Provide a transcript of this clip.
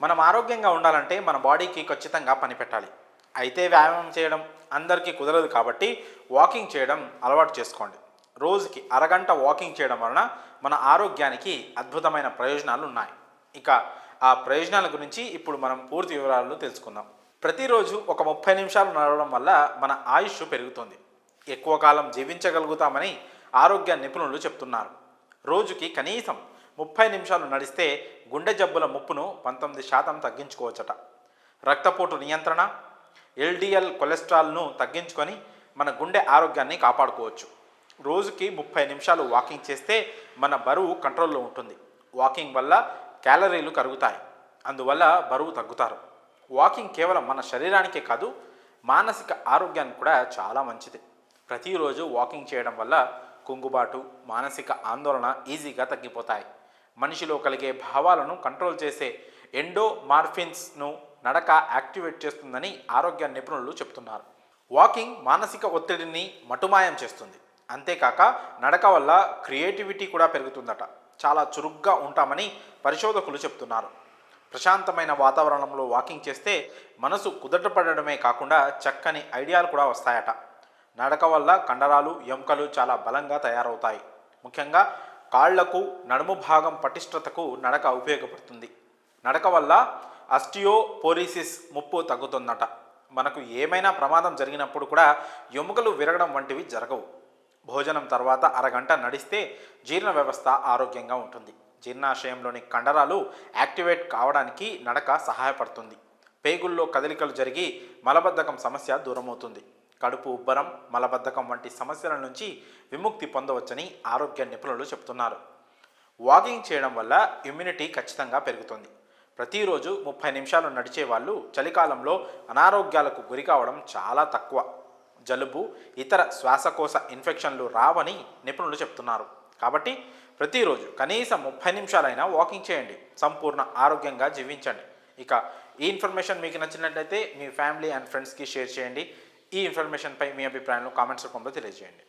మనం ఆరోగ్యంగా ఉండాలంటే మన బాడీకి ఖచ్చితంగా పని పెట్టాలి. అయితే వ్యాయామం చేయడం అందరికీ కుదరదు కాబట్టి వాకింగ్ చేయడం అలవాటు చేసుకోండి. రోజుకి అరగంట వాకింగ్ చేయడం వలన మన ఆరోగ్యానికి అద్భుతమైన ప్రయోజనాలు ఉన్నాయి. ఇక ఆ ప్రయోజనాల గురించి ఇప్పుడు మనం పూర్తి వివరాలు తెలుసుకుందాం. ప్రతిరోజు ఒక 30 నిమిషాలు నడవడం వల్ల మన ఆయుష్ పెరుగుతుంది. ఎక్కువ కాలం జీవించగలుగుతామని ఆరోగ్య నిపుణులు చెప్తున్నారు. రోజుకి కనీసం 30 నిమిషాలు నడిస్తే గుండె జబ్బుల ముప్పును 19% తగ్గించుకోవచ్చట. రక్తపోటు నియంత్రణ, ఎల్డిఎల్ కొలెస్ట్రాల్ను తగ్గించుకొని మన గుండె ఆరోగ్యాన్ని కాపాడుకోవచ్చు. రోజుకి 30 నిమిషాలు వాకింగ్ చేస్తే మన బరువు కంట్రోల్లో ఉంటుంది. వాకింగ్ వల్ల క్యాలరీలు కరుగుతాయి, అందువల్ల బరువు తగ్గుతారు. వాకింగ్ కేవలం మన శరీరానికే కాదు, మానసిక ఆరోగ్యానికి కూడా చాలా మంచిది. ప్రతిరోజు వాకింగ్ చేయడం వల్ల కుంగుబాటు, మానసిక ఆందోళన ఈజీగా తగ్గిపోతాయి. మనిషిలో కలిగే భావాలను కంట్రోల్ చేసే ఎండోమార్ఫిన్స్ను నడక యాక్టివేట్ చేస్తుందని ఆరోగ్య నిపుణులు చెప్తున్నారు. వాకింగ్ మానసిక ఒత్తిడిని మటుమాయం చేస్తుంది. అంతేకాక నడక వల్ల క్రియేటివిటీ కూడా పెరుగుతుందట. చాలా చురుగ్గా ఉంటామని పరిశోధకులు చెప్తున్నారు. ప్రశాంతమైన వాతావరణంలో వాకింగ్ చేస్తే మనసు కుదుటపడడమే కాకుండా చక్కని ఐడియాలు కూడా వస్తాయట. నడక వల్ల కండరాలు, ఎముకలు చాలా బలంగా తయారవుతాయి. ముఖ్యంగా కాళ్లకు, నడుము భాగం పటిష్టతకు నడక ఉపయోగపడుతుంది. నడక వల్ల ఆస్టియోపోరోసిస్ ముప్పు తగ్గుతుందట. మనకు ఏమైనా ప్రమాదం జరిగినప్పుడు కూడా ఎముకలు విరగడం వంటివి జరగవు. భోజనం తర్వాత అరగంట నడిస్తే జీర్ణ వ్యవస్థ ఆరోగ్యంగా ఉంటుంది. జీర్ణాశయంలోని కండరాలు యాక్టివేట్ కావడానికి నడక సహాయపడుతుంది. పేగుల్లో కదలికలు జరిగి మలబద్ధకం సమస్య దూరమవుతుంది. కడుపు ఉబ్బరం, మలబద్ధకం వంటి సమస్యల నుంచి విముక్తి పొందవచ్చని ఆరోగ్య నిపుణులు చెప్తున్నారు. వాకింగ్ చేయడం వల్ల ఇమ్యూనిటీ ఖచ్చితంగా పెరుగుతుంది. ప్రతిరోజు 30 నిమిషాలు నడిచే వాళ్ళు చలికాలంలో అనారోగ్యాలకు గురి కావడం చాలా తక్కువ. జలుబు, ఇతర శ్వాసకోశ ఇన్ఫెక్షన్లు రావని నిపుణులు చెప్తున్నారు. కాబట్టి ప్రతిరోజు కనీసం 30 నిమిషాలైనా వాకింగ్ చేయండి. సంపూర్ణ ఆరోగ్యంగా జీవించండి. ఇక ఈ ఇన్ఫర్మేషన్ మీకు నచ్చినట్లయితే మీ ఫ్యామిలీ అండ్ ఫ్రెండ్స్కి షేర్ చేయండి. ఈ ఇన్ఫర్మేషన్పై మీ అభిప్రాయాలను కామెంట్స్ రూపంలో తెలియజేయండి.